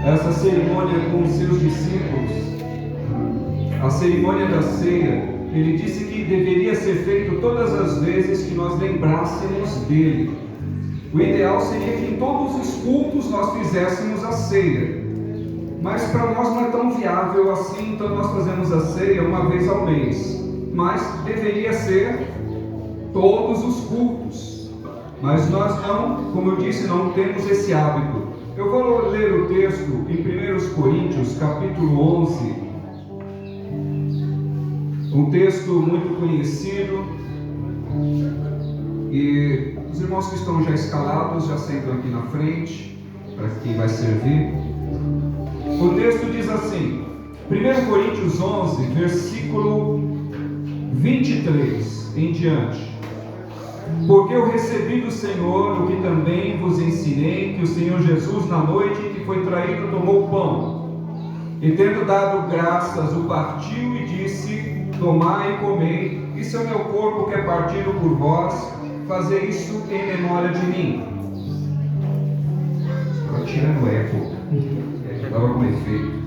essa cerimônia com os seus discípulos, a cerimônia da ceia, ele disse que deveria ser feito todas as vezes que nós lembrássemos dele. O ideal seria que em todos os cultos nós fizéssemos a ceia, mas para nós não é tão viável assim, então nós fazemos a ceia uma vez ao mês, mas deveria ser todos os cultos. Mas nós não, como eu disse, não temos esse hábito. Eu vou ler o texto em 1 Coríntios, capítulo 11, um texto muito conhecido, e os irmãos que estão já escalados já sentam aqui na frente, para quem vai servir. O texto diz assim, 1 Coríntios 11, versículo 23 em diante: porque eu recebi do Senhor o que também vos ensinei, que o Senhor Jesus, na noite em que foi traído, tomou o pão, e tendo dado graças, o partiu e disse: tomai e comei, isso é o meu corpo que é partido por vós, fazer isso em memória de mim. Estava tirando o eco, estava com efeito.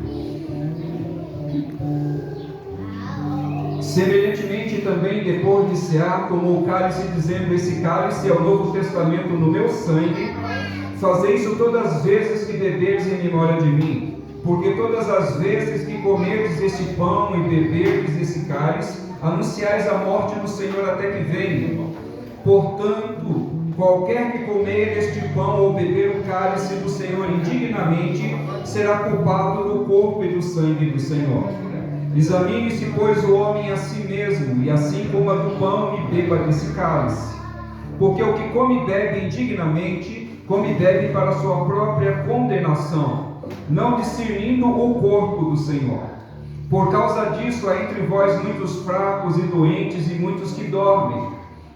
Semelhantemente também, depois de cear, tomou o cálice, dizendo: esse cálice é o novo testamento no meu sangue, fazei isso todas as vezes que beberdes em memória de mim. Porque todas as vezes que comerdes este pão e beberdes esse cálice, anunciais a morte do Senhor até que venha. Portanto, qualquer que comer este pão ou beber o cálice do Senhor indignamente, será culpado do corpo e do sangue do Senhor. Examine-se, pois, o homem a si mesmo, e assim coma do pão e beba desse cálice. Porque o que come e bebe indignamente, come e bebe para a sua própria condenação, não discernindo o corpo do Senhor. Por causa disso, há entre vós muitos fracos e doentes, e muitos que dormem.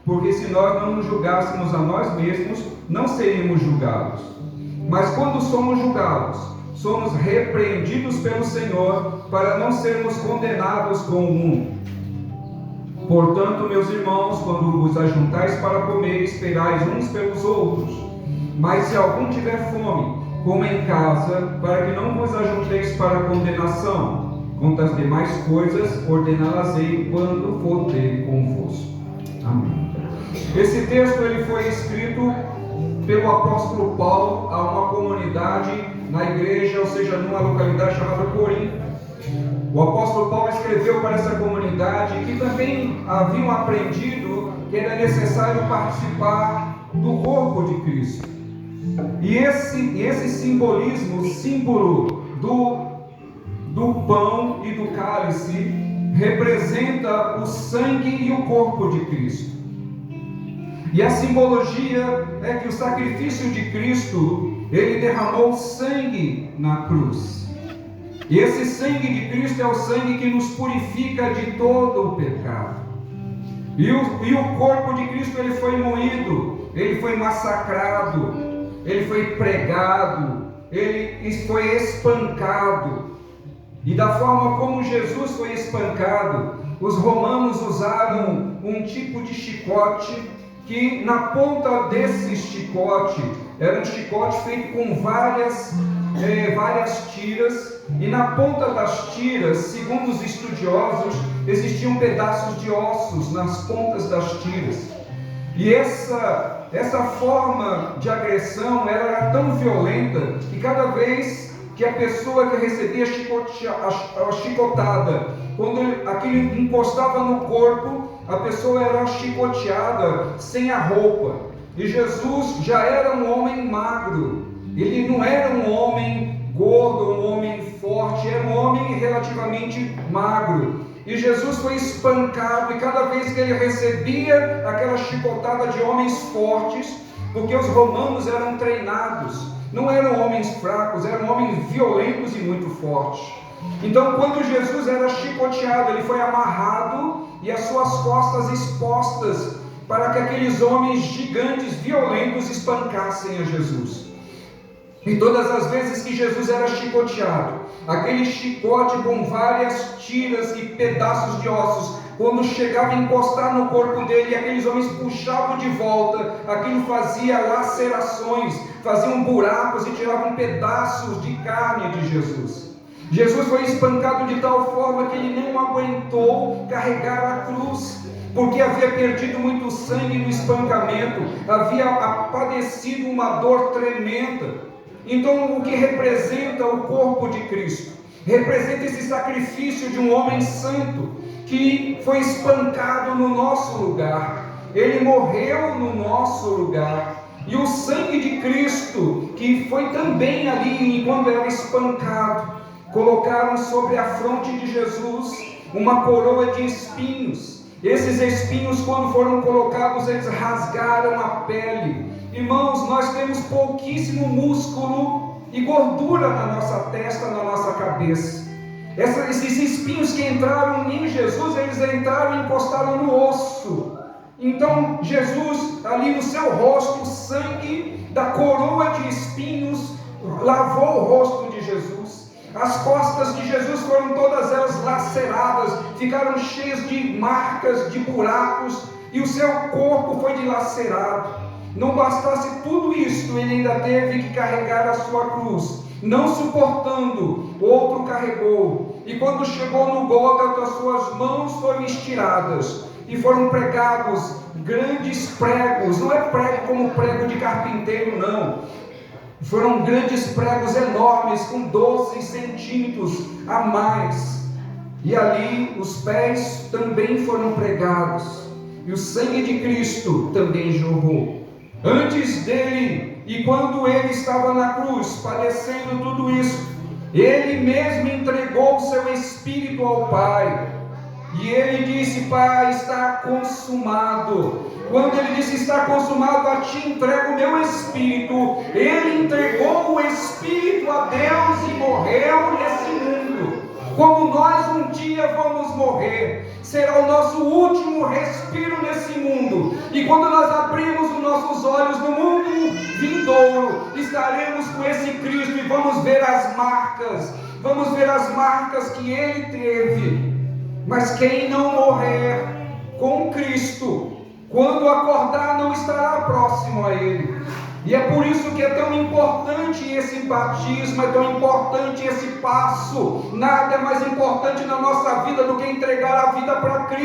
Porque se nós não nos julgássemos a nós mesmos, não seríamos julgados. Mas quando somos julgados, somos repreendidos pelo Senhor, para não sermos condenados com o mundo. Portanto, meus irmãos, quando vos ajuntais para comer, esperais uns pelos outros. Mas se algum tiver fome, coma em casa, para que não vos ajunteis para a condenação. Quanto às demais coisas, ordená-las-ei quando for ter convosco. Amém. Esse texto ele foi escrito pelo apóstolo Paulo a uma comunidade na igreja, ou seja, numa localidade chamada Corinto. O apóstolo Paulo escreveu para essa comunidade que também haviam aprendido que era necessário participar do corpo de Cristo. E esse simbolismo, o símbolo do pão e do cálice, representa o sangue e o corpo de Cristo. E a simbologia é que o sacrifício de Cristo, ele derramou sangue na cruz. E esse sangue de Cristo é o sangue que nos purifica de todo o pecado. E o corpo de Cristo, ele foi moído, ele foi massacrado, ele foi pregado, ele foi espancado. E da forma como Jesus foi espancado, os romanos usaram um tipo de chicote, que na ponta desse chicote, era um chicote feito com várias tiras, e na ponta das tiras, segundo os estudiosos, existiam pedaços de ossos nas pontas das tiras. E essa forma de agressão era tão violenta que cada vez que a pessoa que recebia a chicotada, quando aquilo encostava no corpo, a pessoa era chicoteada sem a roupa. E Jesus já era um homem magro, ele não era um homem gordo, um homem forte, era um homem relativamente magro. E Jesus foi espancado, e cada vez que ele recebia aquela chicotada de homens fortes, porque os romanos eram treinados, não eram homens fracos, eram homens violentos e muito fortes. Então, quando Jesus era chicoteado, ele foi amarrado e as suas costas expostas para que aqueles homens gigantes, violentos, espancassem a Jesus. E todas as vezes que Jesus era chicoteado, aquele chicote com várias tiras e pedaços de ossos quando chegava a encostar no corpo dele, aqueles homens puxavam de volta, aquilo fazia lacerações, faziam buracos e tiravam pedaços de carne de Jesus. Jesus foi espancado de tal forma que ele não aguentou carregar a cruz, porque havia perdido muito sangue no espancamento, havia padecido uma dor tremenda. Então, o que representa o corpo de Cristo? Representa esse sacrifício de um homem santo que foi espancado no nosso lugar. Ele morreu no nosso lugar. E o sangue de Cristo, que foi também ali quando era espancado, colocaram sobre a fronte de Jesus uma coroa de espinhos. Esses espinhos, quando foram colocados, eles rasgaram a pele. Irmãos, nós temos pouquíssimo músculo e gordura na nossa testa, na nossa cabeça. Esses espinhos que entraram em Jesus, eles entraram e encostaram no osso. Então, Jesus, ali no seu rosto, o sangue da coroa de espinhos lavou o rosto de Jesus. As costas de Jesus foram todas elas laceradas, ficaram cheias de marcas, de buracos, e o seu corpo foi dilacerado. Não bastasse tudo isso, ele ainda teve que carregar a sua cruz. Não suportando, outro carregou. E quando chegou no Gólgota, suas mãos foram estiradas e foram pregados grandes pregos. Não é prego como prego de carpinteiro, não. Foram grandes pregos enormes, com 12 centímetros a mais. E ali os pés também foram pregados. E o sangue de Cristo também jorrou. Antes dele, e quando ele estava na cruz, padecendo tudo isso, ele mesmo entregou o seu espírito ao Pai. E ele disse: Pai, está consumado. Quando ele disse está consumado, a ti entrego o meu espírito. Ele entregou o espírito a Deus e morreu nesse mundo. Como nós um dia vamos morrer, será o nosso último respiro nesse mundo. E quando nós abrimos os nossos olhos no mundo vindouro, estaremos com esse Cristo e vamos ver as marcas que ele teve. Mas quem não morrer com Cristo, quando acordar, não estará próximo a ele. E é por isso que é tão importante esse batismo, é tão importante esse passo. Nada é mais importante na nossa vida do que entregar a vida para Cristo.